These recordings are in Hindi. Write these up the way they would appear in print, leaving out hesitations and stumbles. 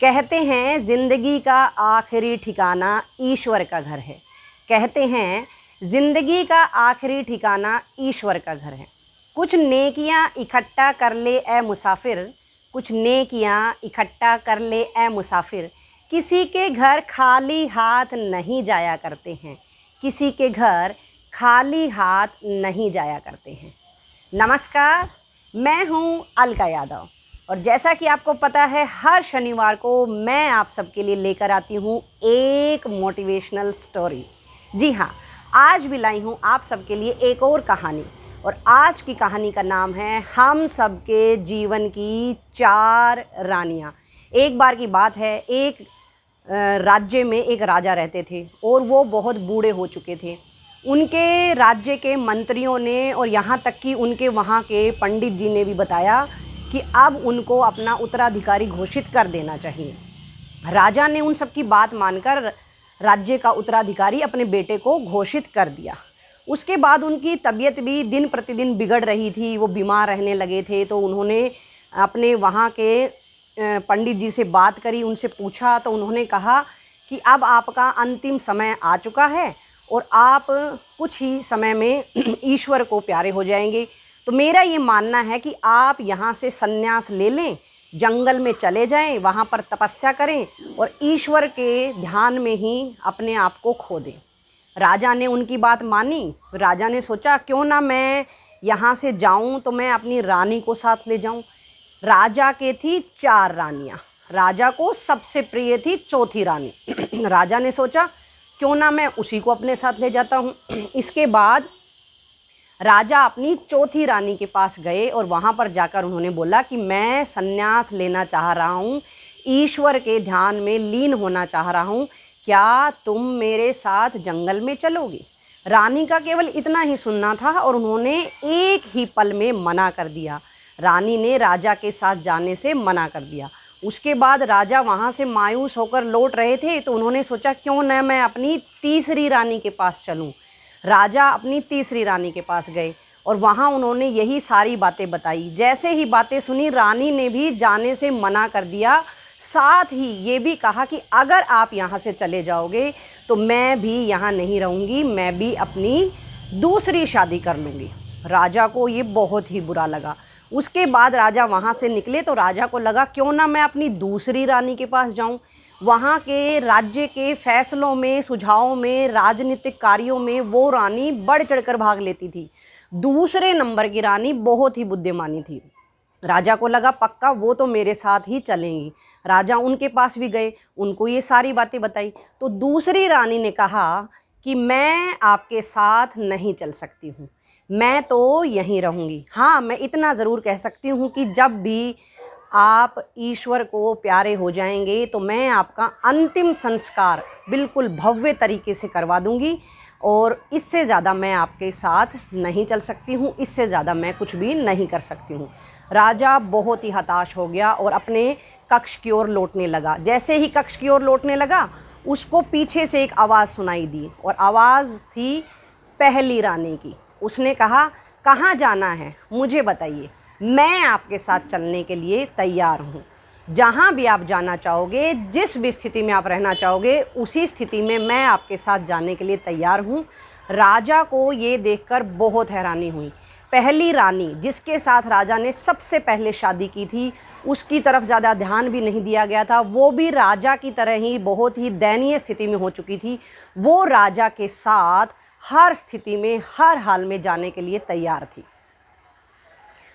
कहते हैं ज़िंदगी का आखिरी ठिकाना ईश्वर का घर है। कहते हैं ज़िंदगी का आखिरी ठिकाना ईश्वर का घर है। कुछ नेकियां इकट्ठा कर ले ए मुसाफिर, कुछ नेकियां इकट्ठा कर ले ए मुसाफिर। किसी के घर खाली हाथ नहीं जाया करते हैं, किसी के घर खाली हाथ नहीं जाया करते हैं। नमस्कार, मैं हूँ अलका यादव और जैसा कि आपको पता है हर शनिवार को मैं आप सबके लिए लेकर आती हूँ एक मोटिवेशनल स्टोरी। जी हाँ, आज भी लाई हूँ आप सबके लिए एक और कहानी और आज की कहानी का नाम है हम सबके जीवन की 4 रानियाँ। एक बार की बात है, एक राज्य में एक राजा रहते थे और वो बहुत बूढ़े हो चुके थे। उनके राज्य के मंत्रियों ने और यहाँ तक कि उनके वहाँ के पंडित जी ने भी बताया कि अब उनको अपना उत्तराधिकारी घोषित कर देना चाहिए। राजा ने उन सब की बात मानकर राज्य का उत्तराधिकारी अपने बेटे को घोषित कर दिया। उसके बाद उनकी तबीयत भी दिन प्रतिदिन बिगड़ रही थी, वो बीमार रहने लगे थे। तो उन्होंने अपने वहाँ के पंडित जी से बात करी, उनसे पूछा तो उन्होंने कहा कि अब आपका अंतिम समय आ चुका है और आप कुछ ही समय में ईश्वर को प्यारे हो जाएंगे। तो मेरा ये मानना है कि आप यहाँ से संन्यास ले लें, जंगल में चले जाएं, वहाँ पर तपस्या करें और ईश्वर के ध्यान में ही अपने आप को खो दें। राजा ने उनकी बात मानी। राजा ने सोचा क्यों ना मैं यहाँ से जाऊँ तो मैं अपनी रानी को साथ ले जाऊँ। राजा के थी 4 रानियाँ, राजा को सबसे प्रिय थी चौथी रानी। राजा ने सोचा क्यों ना मैं उसी को अपने साथ ले जाता हूँ। इसके बाद राजा अपनी चौथी रानी के पास गए और वहाँ पर जाकर उन्होंने बोला कि मैं संन्यास लेना चाह रहा हूँ, ईश्वर के ध्यान में लीन होना चाह रहा हूँ, क्या तुम मेरे साथ जंगल में चलोगी। रानी का केवल इतना ही सुनना था और उन्होंने एक ही पल में मना कर दिया। रानी ने राजा के साथ जाने से मना कर दिया। उसके बाद राजा वहाँ से मायूस होकर लौट रहे थे तो उन्होंने सोचा क्यों न मैं अपनी तीसरी रानी के पास चलूँ। राजा अपनी तीसरी रानी के पास गए और वहाँ उन्होंने यही सारी बातें बताई। जैसे ही बातें सुनी रानी ने भी जाने से मना कर दिया, साथ ही ये भी कहा कि अगर आप यहाँ से चले जाओगे तो मैं भी यहाँ नहीं रहूँगी, मैं भी अपनी दूसरी शादी कर लूँगी। राजा को ये बहुत ही बुरा लगा। उसके बाद राजा वहाँ से निकले तो राजा को लगा क्यों ना मैं अपनी दूसरी रानी के पास जाऊँ। वहाँ के राज्य के फैसलों में, सुझावों में, राजनीतिक कार्यों में वो रानी बढ़ चढ़कर भाग लेती थी। दूसरे नंबर की रानी बहुत ही बुद्धिमानी थी। राजा को लगा पक्का वो तो मेरे साथ ही चलेंगी। राजा उनके पास भी गए, उनको ये सारी बातें बताई। तो दूसरी रानी ने कहा कि मैं आपके साथ नहीं चल सकती हूँ, मैं तो यहीं रहूँगी। हाँ, मैं इतना ज़रूर कह सकती हूँ कि जब भी आप ईश्वर को प्यारे हो जाएंगे तो मैं आपका अंतिम संस्कार बिल्कुल भव्य तरीके से करवा दूंगी और इससे ज़्यादा मैं आपके साथ नहीं चल सकती हूँ, इससे ज़्यादा मैं कुछ भी नहीं कर सकती हूँ। राजा बहुत ही हताश हो गया और अपने कक्ष की ओर लौटने लगा। जैसे ही कक्ष की ओर लौटने लगा उसको पीछे से एक आवाज़ सुनाई दी और आवाज़ थी पहली रानी की। उसने कहा कहाँ जाना है मुझे बताइए, मैं आपके साथ चलने के लिए तैयार हूँ। जहाँ भी आप जाना चाहोगे, जिस भी स्थिति में आप रहना चाहोगे, उसी स्थिति में मैं आपके साथ जाने के लिए तैयार हूँ। राजा को ये देखकर बहुत हैरानी हुई। पहली रानी जिसके साथ राजा ने सबसे पहले शादी की थी, उसकी तरफ ज़्यादा ध्यान भी नहीं दिया गया था। वो भी राजा की तरह ही बहुत ही दयनीय स्थिति में हो चुकी थी। वो राजा के साथ हर स्थिति में, हर हाल में जाने के लिए तैयार थी।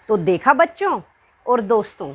तो देखा बच्चों और दोस्तों,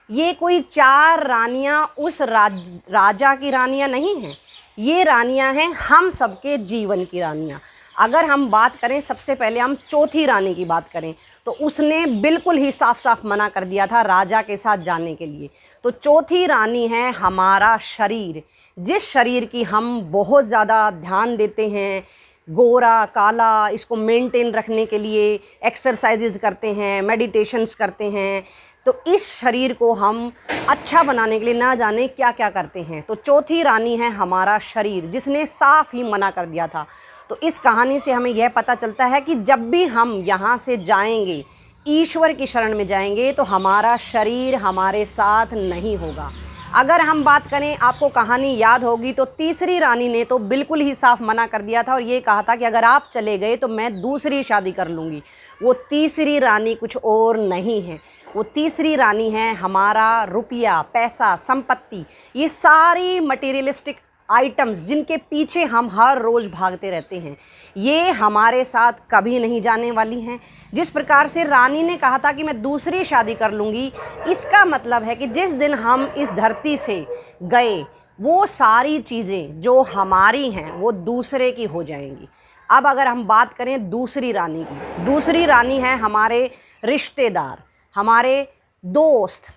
ये कोई 4 रानियां उस राजा की रानियां नहीं हैं, ये रानियां हैं हम सबके जीवन की रानियां। अगर हम बात करें, सबसे पहले हम चौथी रानी की बात करें तो उसने बिल्कुल ही साफ साफ मना कर दिया था राजा के साथ जाने के लिए। तो चौथी रानी है हमारा शरीर, जिस शरीर की हम बहुत ज़्यादा ध्यान देते हैं, गोरा काला, इसको मेंटेन रखने के लिए एक्सरसाइजेज करते हैं, मेडिटेशंस करते हैं। तो इस शरीर को हम अच्छा बनाने के लिए ना जाने क्या क्या करते हैं। तो चौथी रानी है हमारा शरीर, जिसने साफ ही मना कर दिया था। तो इस कहानी से हमें यह पता चलता है कि जब भी हम यहाँ से जाएंगे, ईश्वर की शरण में जाएंगे, तो हमारा शरीर हमारे साथ नहीं होगा। अगर हम बात करें, आपको कहानी याद होगी तो तीसरी रानी ने तो बिल्कुल ही साफ मना कर दिया था और ये कहा था कि अगर आप चले गए तो मैं दूसरी शादी कर लूँगी। वो तीसरी रानी कुछ और नहीं है, वो तीसरी रानी है हमारा रुपया, पैसा, संपत्ति, ये सारी मटेरियलिस्टिक आइटम्स जिनके पीछे हम हर रोज़ भागते रहते हैं, ये हमारे साथ कभी नहीं जाने वाली हैं। जिस प्रकार से रानी ने कहा था कि मैं दूसरी शादी कर लूँगी, इसका मतलब है कि जिस दिन हम इस धरती से गए वो सारी चीज़ें जो हमारी हैं वो दूसरे की हो जाएंगी। अब अगर हम बात करें दूसरी रानी की, दूसरी रानी है हमारे रिश्तेदार, हमारे दोस्त,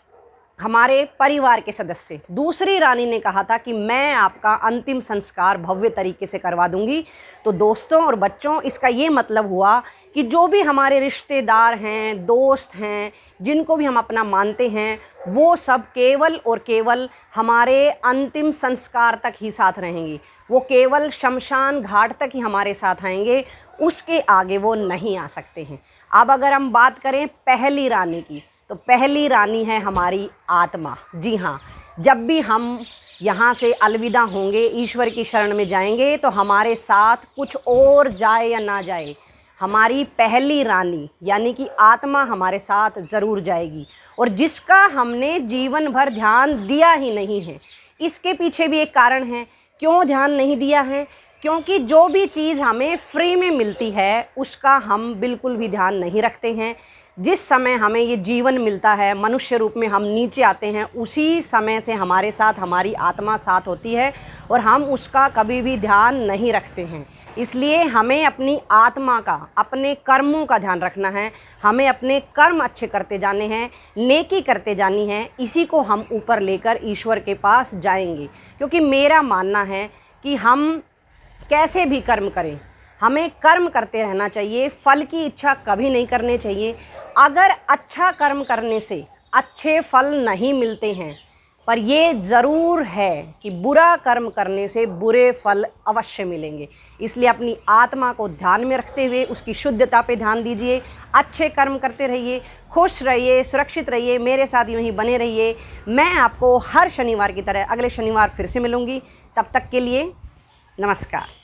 हमारे परिवार के सदस्य। दूसरी रानी ने कहा था कि मैं आपका अंतिम संस्कार भव्य तरीके से करवा दूंगी। तो दोस्तों और बच्चों, इसका ये मतलब हुआ कि जो भी हमारे रिश्तेदार हैं, दोस्त हैं, जिनको भी हम अपना मानते हैं, वो सब केवल और केवल हमारे अंतिम संस्कार तक ही साथ रहेंगी। वो केवल शमशान घाट तक ही हमारे साथ आएंगे, उसके आगे वो नहीं आ सकते हैं। अब अगर हम बात करें पहली रानी की, तो पहली रानी है हमारी आत्मा। जी हाँ, जब भी हम यहाँ से अलविदा होंगे, ईश्वर की शरण में जाएंगे, तो हमारे साथ कुछ और जाए या ना जाए, हमारी पहली रानी यानी कि आत्मा हमारे साथ ज़रूर जाएगी। और जिसका हमने जीवन भर ध्यान दिया ही नहीं है, इसके पीछे भी एक कारण है। क्यों ध्यान नहीं दिया है? क्योंकि जो भी चीज़ हमें फ्री में मिलती है उसका हम बिल्कुल भी ध्यान नहीं रखते हैं। जिस समय हमें ये जीवन मिलता है, मनुष्य रूप में हम नीचे आते हैं, उसी समय से हमारे साथ हमारी आत्मा साथ होती है और हम उसका कभी भी ध्यान नहीं रखते हैं। इसलिए हमें अपनी आत्मा का, अपने कर्मों का ध्यान रखना है। हमें अपने कर्म अच्छे करते जाने हैं, नेकी करते जानी है, इसी को हम ऊपर लेकर ईश्वर के पास जाएंगे। क्योंकि मेरा मानना है कि हम कैसे भी कर्म करें, हमें कर्म करते रहना चाहिए, फल की इच्छा कभी नहीं करनी चाहिए। अगर अच्छा कर्म करने से अच्छे फल नहीं मिलते हैं, पर ये ज़रूर है कि बुरा कर्म करने से बुरे फल अवश्य मिलेंगे। इसलिए अपनी आत्मा को ध्यान में रखते हुए उसकी शुद्धता पे ध्यान दीजिए, अच्छे कर्म करते रहिए, खुश रहिए, सुरक्षित रहिए, मेरे साथ यूँ ही बने रहिए। मैं आपको हर शनिवार की तरह अगले शनिवार फिर से मिलूँगी। तब तक के लिए नमस्कार।